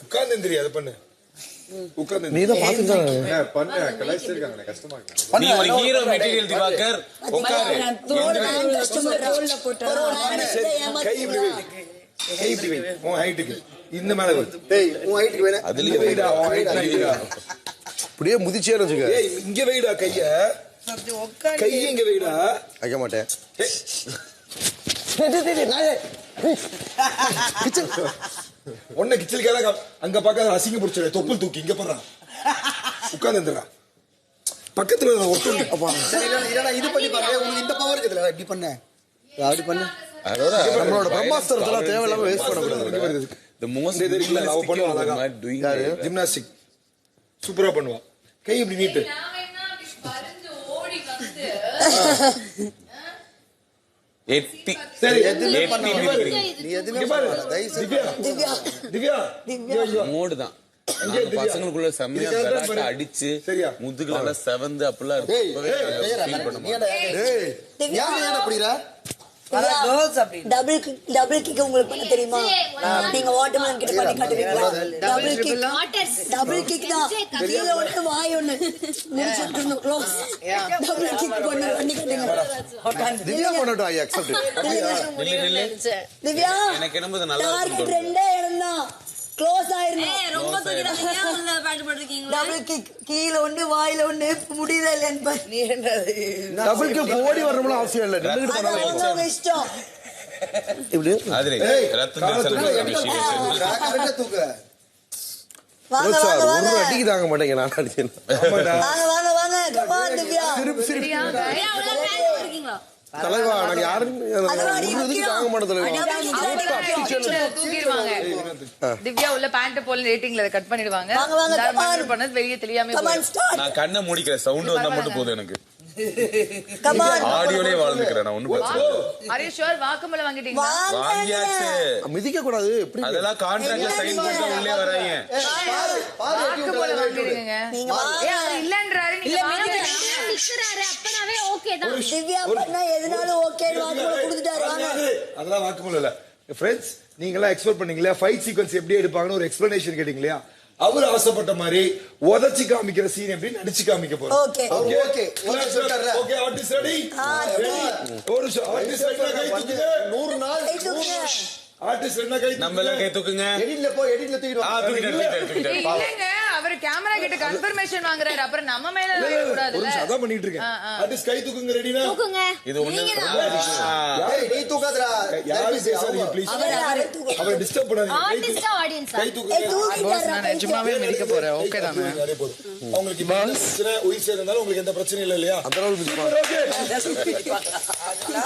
உட்கார்ந்து எந்திரி அதை பண்ணு. உட்கார்ந்து நீ தான் பாத்துட்டாங்க பண்ண கலாய்ச்சிருக்காங்க கஷ்டமா நீ ஒரு ஹீரோ மெட்டீரியல் திவாகர் உட்காரு. கை இப்படி வை, கை இப்படி வை உன் ஹைட்டுக்கு. இந்த மேல வை. டேய் உன் ஹைட்டுக்கு வேணா அதுலயே வைடா உன் ஹைட்டுக்கு. அப்படியே முதிச்சே வச்சுக்க. ஏய் இங்க வைடா கைய. கை இங்க வைடா. வைக்க மாட்டேன். ஒன்ன கிச்சலுக்காக அங்க பக்கம் அசிங்க பிடிச்ச தொப்புள் தூக்கி இங்க போடுறான். உட்கார்ந்து எந்திரா பக்கத்துல இது பண்ணி பாருங்க. உங்களுக்கு இந்த பவர் இருக்குதுல இப்படி பண்ண அப்படி பண்ண. அதோட நம்மளோட பிரம்மாஸ்திரத்தெல்லாம் தேவையில்லாம வேஸ்ட் பண்ணக்கூடாது. The most ஜிம்னாஸ்டிக் சூப்பரா பண்ணுவா. கை இப்படி நீட்டு. சரி திவ்யா மோடுதான் பசங்களுக்குள்ள செம்மையா விளையாட்டு அடிச்சு முதுகுல செவந்து அப்படிலாம் டபுள் கிக் உங்களுக்கு பண்ண தெரியுமா? நீங்க வாட்டர்மேன் கிட்ட பண்ணி காட்டுவீங்களா? டபுள் கிக் தான். கீழ ஒண்ணு வாய் ஒண்ணு முடிச்சிட்டு க்ளோஸ். டபுள் கிக் பண்ணி காட்டுங்க. திவ்யா பண்ணட்டும். I accept. திவ்யா எனக்கு என்னது நல்லா டார்கெட் ரெண்டே இடம் தான். க்ளோஸ் ஆயிருந்தோம். ரொம்ப தூக்கிடாதீங்க. உள்ள பாட்டு போட்டுருக்கீங்க. டபுள் கிக் கீழ ஒண்ணு வாயில ஒண்ணு முடியல இல்லன்னு பாரு. நீ என்னது டபுள் கிக் ஓடி வரணும்னு அவசியம் இல்ல. நின்னுட்டு பண்ணலாம். உங்க இஷ்டம். இப்படி ஆதிரே ரத்தம் கரெக்ட்டா தூக்கு. வாங்க வாங்க வாங்க. ஒரு அடிக்கு தாங்க மாட்டேங்க நான் அடிச்சேன். வாங்க வாங்க வாங்க. Come on Divya. சிரிப்பு ஏய் அவ்வளவு நேரம் இருக்கீங்களா? தலைவா நான் யாரும் தாங்க மாட்டேன். தூக்கிடுவாங்க. திவ்யா உள்ள பேண்ட் போல ரேட்டிங்ல கட் பண்ணிடுவாங்க. பண்ணது வெளியே தெரியாம நான் கண்ணை மூடிக்கிறேன். சவுண்ட் வந்தா மட்டும் போதும் எனக்கு. Come on. ஆடியோலயே வாழ்ந்துக்கிறேன் நான். ஒண்ணு பிரச்சனை இல்ல. அரே ஷூர் வாக்குமூல வாங்கிட்டீங்களா? வாங்கியாச்சு. மிதிக்க கூடாது. எப்படி அதெல்லாம் கான்ட்ராக்ட்ல சைன் போட்டு உள்ளே வராங்க. வாக்குமூல வாங்கிடுங்க. ஏ அது இல்லன்றாரு. நீங்க வாங்கிடுங்க. நிக்கறாரு அப்பனாவே ஓகே தான். திவ்யா பண்ணா எதனாலும் ஓகே வாக்குமூல கொடுத்துட்டாரு. வாங்க. அதெல்லாம் வாக்குமூலம் இல்ல. ஃப்ரெண்ட்ஸ் நீங்க எல்லாம் எக்ஸ்பெக்ட் பண்ணீங்களா ஃபைட் சீக்வென்ஸ் எப்படி எடுப்பாங்கன்னு ஒரு எக்ஸ்பிளனேஷன் கேட்டீங்களா? அவர் ஆசைப்பட்ட மாதிரி உதச்சி காமிக்கிற சீன் எப்படி நடிச்சு காமிக்க போறோம். Okay okay okay artist ready. ஒரு ஆர்டிஸ்ட் ரெடி கை தூக்குங்க. 100 நாள் ஆர்டிஸ்ட் ரெடி கை நம்ம எல்லாம் கை தூக்குங்க. எடிட்ல போ எடிட்ல தூக்கிடு. இல்லங்க அவர் கேமரா கிட்ட கன்ஃபர்மேஷன் வாங்குறாரு. அப்புறம் நம்ம மேல கூடாது. ஒரு நிமிஷம் அதான் பண்ணிட்டு இருக்கேன். ஆர்டிஸ்ட் கை தூக்குங்க. ரெடினா தூக்குங்க. இது ஒண்ணு ஏய் நீ தூக்காதடா. யாரும் பேசாதீங்க ப்ளீஸ். அவர் டிஸ்டர்ப் பண்ணாதீங்க. ஆர்டிஸ்டா ஆடியன்ஸா? கை தூக்குங்க. பாஸ் நான் நிஜமாவே மிதிக்க போறேன். ஓகே தானே? உங்களுக்கு பிரச்சனை உயிர் சேதனால உங்களுக்கு எந்த பிரச்சனையும் இல்ல இல்லையா? அதனால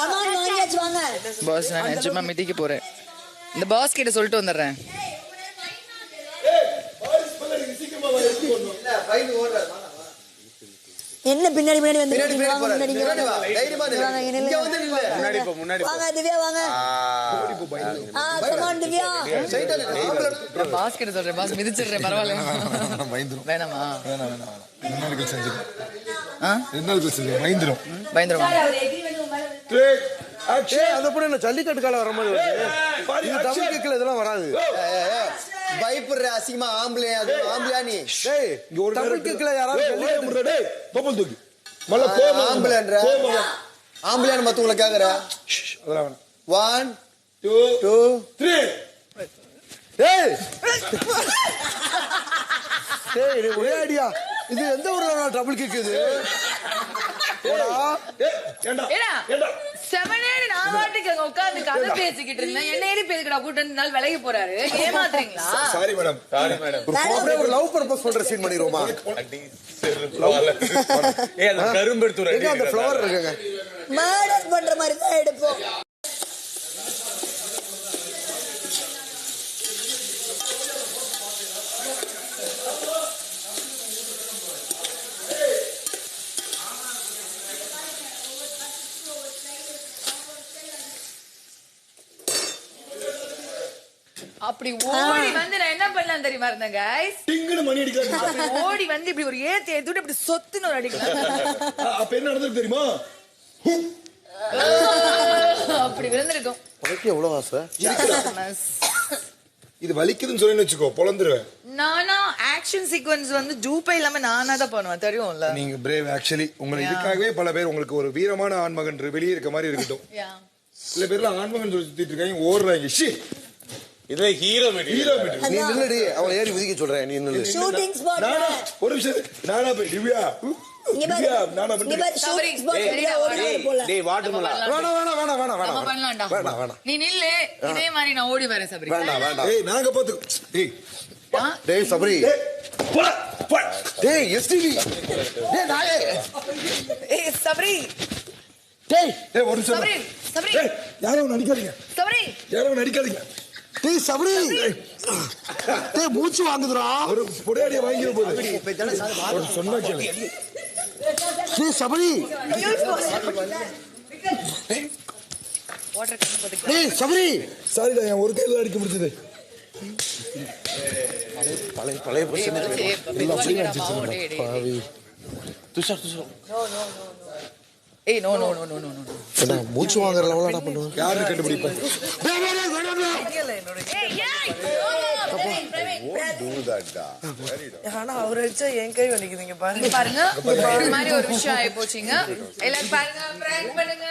அம்மா வாங்கியாச்சு வாங்க. பாஸ் நான் நிஜமா மிதிக்க போறேன். இந்த பாஸ் கிட்ட சொல்லிட்டு வந்துடுறேன். என்ன பின்னாடி பின்னாடி வந்து முன்னாடி வாங்க திவ்யா வாங்க. Come on Divya. பாஸ் கிட்ட சொல்றேன். பாஸ் மிதிச்சிடுறேன். பரவாயில்ல. பயந்துரும். வேணாமா? வேணாம் ரெண்டு செஞ்சிடும். பயந்துரும். ஜல்லிக்கட்டு காலம் வர மாதிரி டபுள் கிக்ல இதெல்லாம் வராது. பயப்படுற அசிங்கமா ஆம்பளை அது ஆம்பளையா நீ? டேய் இங்க ஒரு டபுள் கிக்ல யாராவது ஜல்லிக்கட்டு டேய் தொப்பல் தூக்கி மல்ல கோமா ஆம்பளைன்ற ஆம்பளையான மத்தவங்கள கேக்குற. அதெல்லாம் வேணாம். 1 2 3 டேய் டேய் நீ ஒரே ஐடியா. இது எந்த ஊர்ல டபுள் கிக் இது? போடா. ஏண்டா ஏடா செவனேன்னு நான் வாட்டுக்கு அங்க உட்கார்ந்து கதை பேசிக்கிட்டு இருந்தேன். என்ன ஏறி பேசுக்கடா கூட்டம் நாள் விலகி போறாரு. ஏமாத்துறீங்களா? Sorry madam. ஒரு லவ் பர்பஸ் பண்ற சீன் பண்ணிரோமா? ஏய் அந்த கரும்பு எடுத்துற. எங்க அந்த ஃப்ளவர் இருக்குங்க. மர்டர் பண்ற மாதிரி தான் எடுப்போம். அப்படி ஓடி வந்து நான் என்ன பண்ணலாம் தெரியுமா இருந்தேன் गाइस? டிங்குன்னு மணி அடிக்கிறாங்க. ஓடி வந்து இப்படி ஒரு ஏத்தி ஏத்திட்டு இப்படி சொத்துன்னு ஒரு அடிக்கலாம். அப்ப என்ன நடந்துருக்கு தெரியுமா? அப்படி விழுந்திருக்கும். உனக்கு எவ்வளவு ஆசை? இது வலிக்குதுன்னு சொல்லி வச்சுக்கோ பொழந்துருவேன். நானா ஆக்ஷன் சீக்வென்ஸ் வந்து ஜூப்பே இல்லாம நானா தான் பண்ணுவேன் தெரியும்ல. நீங்க பிரேவ் ஆக்சுவலி உங்களுக்கு இதுக்காகவே பல பேர் உங்களுக்கு ஒரு வீரமான ஆண்மகன் வெளியே இருக்க மாதிரி இருக்கட்டும். சில பேர்லாம் ஆண்மகன் சொல்லி சுத்திட்டு இருக்காங்க ஓடுறாங்க. ஷி இதுல ஹீரோ ஹீரோ நீ நில்லுடி, அவளை ஏறி உதிக்க சொல்றேன். நீ நில்லு. ஷூட்டிங் ஸ்பாட் ஒரு நிமிஷம் நானா போய் திவ்யா நானா ஷூட்டிங் ஸ்பாட் போல. டேய் வாட்டர்மெலன் வேணாம். நீ நில்லு, இதே மாதிரி நான் ஓடி வரேன் சபரி. வேண்டாம். ஏய் நாங்க பாத்து டேய் சபரி, போடா போ. டேய் எஸ்டிவி, டேய் நாயே, ஏய் சபரி, டேய் ஏய் ஒரு நிமிஷம். சபரி, சபரி, ஏய் யாரும் நடிக்காதீங்க, சபரி. யாரும் நடிக்காதீங்க. டேய் சபரி, டேய் மூச்சு வாங்குதுடா. ஒரு பொடியாடிய வாங்கிற போது ஒரு சொன்னா கேளு. டேய் சபரி, வாட்டர் கண்ணு போட்டுக்க. டேய் சபரி. சாரிடா என் ஒரு கையில அடிக்க முடிச்சது. பழைய பிரச்சனை. துஷார் ஏய் no no no no no no. என்ன மூச்சு வாங்குற லெவல்ல என்ன பண்ணுவாங்க? யாரு கண்டுபிடிப்பேன்? ஆனா அவர் வச்சா என் கை வலிக்குதுங்க பாருங்க. பாருங்க இந்த மாதிரி ஒரு விஷயம் ஆயி போச்சுங்க. எல்லாரும் பாருங்க, பிராங்க் பண்ணுங்க.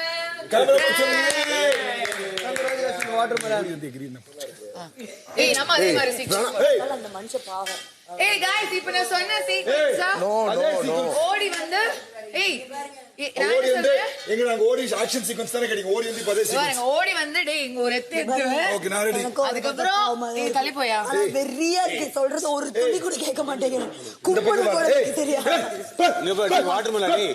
ஏய் நம்ம அதே மாதிரி சீக்வென்ஸ் அந்த மனுஷன் பாவம். ஏய் गाइस இப்போ நான் சொன்ன சீக்வென்ஸ் நோ ஓடி வந்து ஏய் நான் ஓடி வந்து சொல்றேன் எங்க நாங்க ஓடி ஆக்ஷன் சீக்வென்ஸ் தானே கிடைக்கும். ஓடி வந்து பதே சீக்வென்ஸ். பாருங்க ஓடி வந்து டேய் இங்க ஒரு எத்து ஓகே நான் ரெடி. அதுக்கு அப்புறம் ஏய் தள்ளி போயா. ஆனா வெறியா இருக்கு சொல்றது, ஒரு துளி கூட கேட்க மாட்டேங்கிறேன். குப்பன கூட தெரியாது. இங்க பாரு வாட்டர்மெலன். ஏய்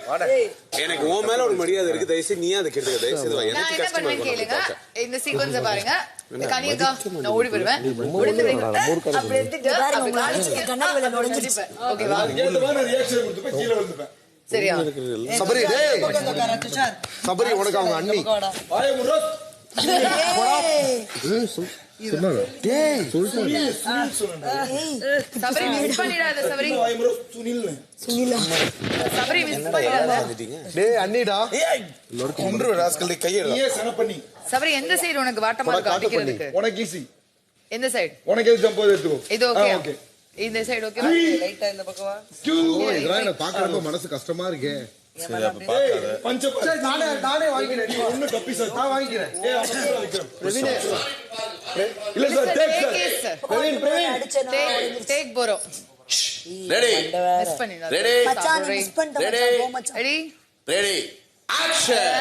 எனக்கு உன் மேல ஒரு மரியாதை இருக்கு, தயவுசெய்து நீ அதை கெடுத்துக்க. தயவுசெய்து வா, நான் எனக்கு என்ன கஷ்டமா பண்ணுவேன் கேளுங்க. இருக்கு. இந்த சீக்வென்ஸை பாருங்க. கனியக்கா நான் ஓடி வருவேன். அப்படி எடுத்துட்டு அப்படி காலிச்சு கண்ணாடி வெளிய நுழைஞ்சிருச்சு. ஓகேவா? இந்த மாதிரி நான் ரியாக்ஷன் கொடுத்துப்பேன், கீழ விழுந்துப்பேன். சரியா? சபரி, டேய் சபரி, உனக்கு அவங்க அண்ணி. வாயை மூடு. டேய் சபரி மிஸ் பண்ணிடாத சபரி. வாயை மூடு. சுனில் சுனிலா சபரி மிஸ் பண்ணிடாத. டேய் அண்ணிடா. கொன்று ராஸ்கல் கையற. நீயே சன பண்ணி சபரி எந்த சைடு உனக்கு வாட்டமா இருக்கு அடிக்கிறதுக்கு? உனக்கு ஈஸி. எந்த சைடு? உனக்கு எது ஜம்ப் எடுத்துக்கோ. இது ஓகே. ஓகே இந்த சைடு ஓகேவா? லைட்டா இந்த பக்கமா. இதெல்லாம் எனக்கு பார்க்கறப்ப மனசு கஷ்டமா இருக்கே. பஞ்ச நானே வாங்கிக்கிறேன். நீ ஒண்ணு கப்பி சார் நான் வாங்கிக்கிறேன். ஏய் அப்பா விக்ரம் பிரவீனே, இல்ல சார் டேக் சார் பிரவீன் அடிச்சேனா டேக் போறோம். ரெடி மிஸ் பண்ணிடாத. ரெடி மச்சான் மிஸ் பண்ணிட்டேன் மச்சான். போ மச்சான். Ready ready action.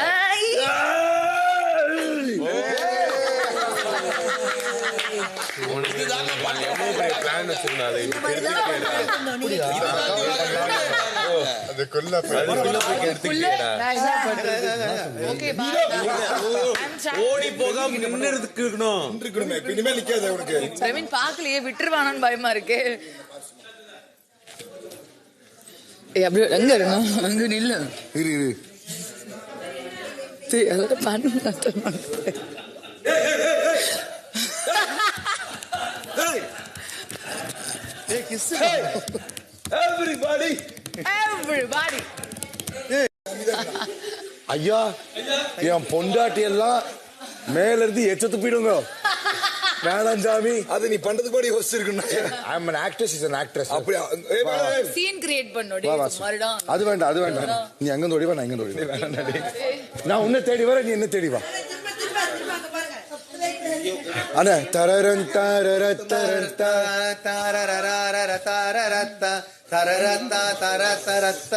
இதுதான் பிளான் வச்சிருந்தாலே அது கொல்ல நான் என்ன பண்றது? Okay bye. ஓடி போகாம நின்னு இருக்கணும். இருக்கணுமே. இனிமே நிக்காத உனக்கு. பிரவீன் பாக்கலையே விட்டுருவானான்னு பயமா இருக்கு. ஏய் அப்படியே எங்க இருக்கணும்? அங்க நில்லு. இரு சரி அதெல்லாம் பண்ணுங்க. Everybody. ஐயா, என் பொண்டாட்டி எல்லாம் மேல இருந்து எச்சத்து போயிடுங்க. வேணாம் சாமி. அது நீ பண்றதுக்கு கூட யோசிச்சிருக்கணும். ஐ அம் an actress, is an actress. அப்படியே ஏய் சீன் கிரியேட் பண்ணோடி மறுடா. அது வேண்டாம். நீ அங்க ஓடி வா, நான் இங்க ஓடி வரேன். நான் உன்னை தேடி வரேன், நீ என்ன தேடி வா. அண்ணா தரரன் தரரத்த தரரரரரரரரத்த தரரத்த தரரரத்த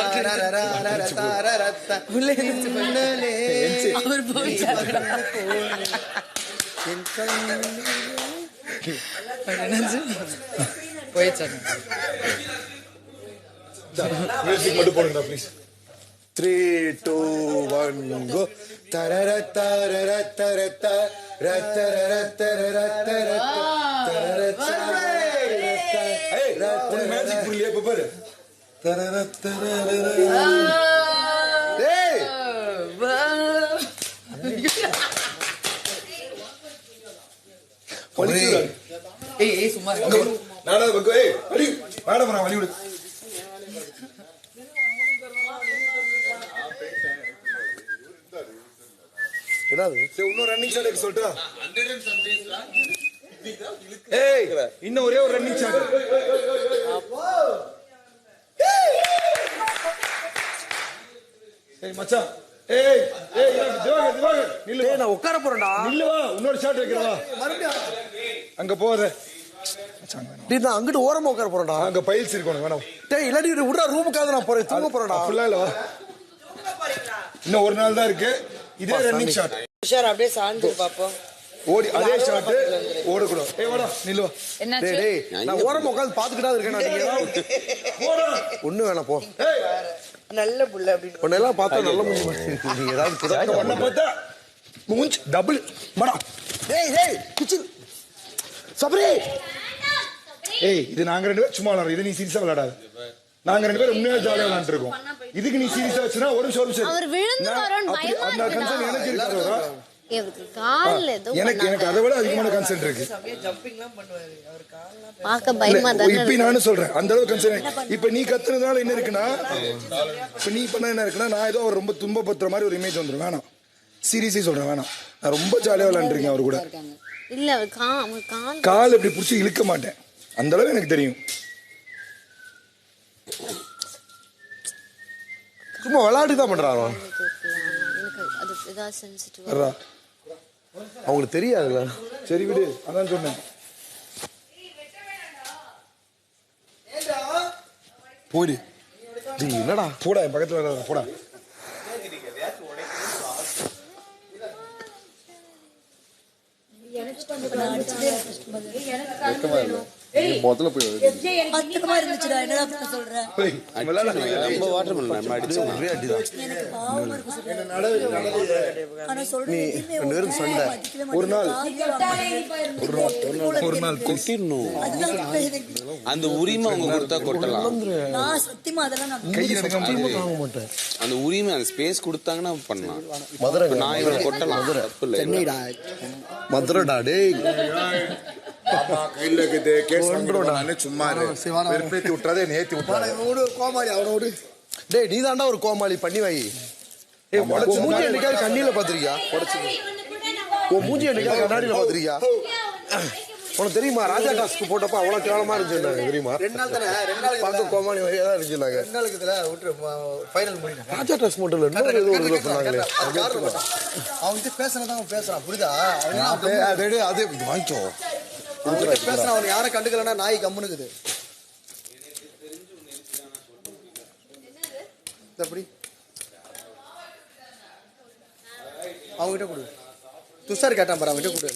தரரரரரரரரத்த உள்ளே இருந்து அவர் போயிட்டாரு. போயிச்சாங்க. மியூசிக் மட்டும் போடுங்க ப்ளீஸ். 3 2 1 go தரரத்த தரரத்த மேஜிக் புரியல இப்ப பாரு. ஏய் சும்மா நாடா பக்கம் ஏய் அடி மேடம் நான் வழி விடு. என்னது? சரி இன்னொரு ரன்னிங் ஷாட் எடுக்க சொல்லட்டா? ஏய் இன்னும் ஒரே ஒரு ரன்னிங் ஷாட். ஏய் மச்சான் ஏய் ஏய் திவாகர் நில்லு. நான் உட்கார போறேன்டா. நில்லு வா, இன்னொரு ஷாட் வைக்கிறவா. அங்க போற டேய் நான் அங்கிட்டு ஓரமா உட்கார போறேன்டா. அங்க பைல்ஸ் இருக்கு உனக்கு வேணாம். டேய் இல்லாட்டி விடுறா ரூமுக்காக நான் போறேன், தூங்க போறேன்டா. ஃபுல்லா இல்ல வா. இன்னும் ஒரு நாள் தான் இருக்கு. இதே ரன்னிங் ஷாட். உஷார் அப்படியே சாந்து பாப்போம். ஓடி அதே ஷாட் ஓடக்கூடாது. ஏய் வாடா நில்லு வா. என்னாச்சு? டேய் நான் ஓரமா உட்கார்ந்து பாத்துக்கிட்டா இருக்கேன். போடா. ஒண்ணு வேணாம் போ. ஏய் நல்ல புள்ள அப்படின்னு உன்னெல்லாம் பார்த்தா நல்ல முடியும். நீ ஏதாவது புதுசா பண்ண பார்த்தா மூஞ்ச் டபுள் மடா. டேய் டேய் கிச்சன் சபரி. ஏய் இது நாங்க ரெண்டு பேரும் சும்மா விளையாடுறோம். இது நீ சீரியஸா விளையாடாத. நாங்க ரெண்டு பேரும் உண்மையா ஜாலியா விளையாண்டு இருக்கோம். இதுக்கு நீ சீரியஸா வச்சுனா ஒரு நிமிஷம் அவர் விழுந்து வரோன்னு பயமா அந்த கன்சர்ன் எனக்கு இருக்காதா? இவருக்கு கால்ல ஏதோ எனக்கு அதை விட அதிகமான கன்சர்ன் இருக்கு. ஜம்பிங்லாம் பண்ணுவாரு அவர் கால்லாம். பார்க்க பயமா தானே இப்ப நானும் சொல்றேன் அந்த அளவுக்கு கன்சர்ன். இப்ப நீ கத்துனதால என்ன இருக்குன்னா, இப்ப நீ பண்ண என்ன இருக்குன்னா, நான் ஏதோ அவர் ரொம்ப துன்பப்படுத்துற மாதிரி ஒரு இமேஜ் வந்துடும். வேணாம், சீரியஸா சொல்றேன் வேணாம். நான் ரொம்ப ஜாலியா விளையாண்டுருக்கேன் அவர் கூட. இல்ல அவர் கால் இப்படி புடிச்சு இழுக்க மாட்டேன். அந்த அளவு எனக்கு தெரியும். சும்மா விளையாட்டு தான் பண்றாரோ. எனக்கு அது ஏதாவது சென்சிட்டிவ். வர்றா. அவங்களுக்கு தெரியாதுல்ல. சரி விடு, அதான் சொன்னேன். போடு. டேய் என்னடா போடா என் பக்கத்துல வராத போடா. முதல்ல போய் அத்தமா இருந்துச்சுடா, என்னடா பண்ண சொல்ற? ஏய், நம்ம வாட்டர்மெலன் நம்ம அடிச்சோம். ஒரே அடிதான். எனக்கு பாவமா இருக்கு சொல்றேன். ஆனா சொல்றேன் எதுவுமே ரெண்டு பேரும் சண்டை. மதிக்கவே ஒரு நாள் மாட்டேன். ஒரு நாள் கொட்டிடணும். அதுதான் எனக்கு அந்த உரிமை அவங்க கொடுத்தா கொட்டலாம். நான் சத்தியமா அதெல்லாம் நான் கை எடுக்க வாங்க மாட்டேன். அந்த உரிமை அந்த ஸ்பேஸ் கொடுத்தாங்கன்னா பண்ணலாம். மதுரை நான் இவரை கொட்டலாம். தப்பு இல்லை. சென்னைடா மதுரைடா. டேய் ஆமா கையில இருக்குது கேஸ் வாங்கிடுவானே சும்மா வெறுப்பேத்தி விட்டுறாதே நேத்தி விட்டுறாதே. கோமாளி அவனோடு. டேய் நீ தாண்டா ஒரு கோமாளி பண்ணி வை. ஏய் உன் மூஞ்சி என்னைக்காவது கண்ணில பாத்திருக்கியா? உன் மூஞ்சி என்னைக்காவது கண்ணாடியில பாத்திருக்கியா? உனக்கு தெரியுமா ராஜா டாஸ்க்கு போட்டப்ப அவ்வளவு கேவலமா இருந்துச்சு தெரியுமா? 2 நாள் தானே 2 நாளுக்கு பார்க்க கோமாளி வகையா தான் இருந்துச்சுனாங்க. 2 நாளுக்கு இதுல விட்டு ஃபைனல் முடியும். ராஜா டாஸ் மட்டும் இல்ல இன்னொரு ஏதோ ஒரு சொன்னாங்களே. அவன் கிட்ட பேசுறதா அவன் பேசுறான் புரியுதா? அது வாங்கிக்கோ. அவன் பேசுறான். அவன் யாரை கண்டுக்கலன்னா நாய் கம்முனுக்குது. எப்படி அவங்ககிட்ட கொடு. துஷார் கேட்டான் பாரு அவங்ககிட்ட கொடு.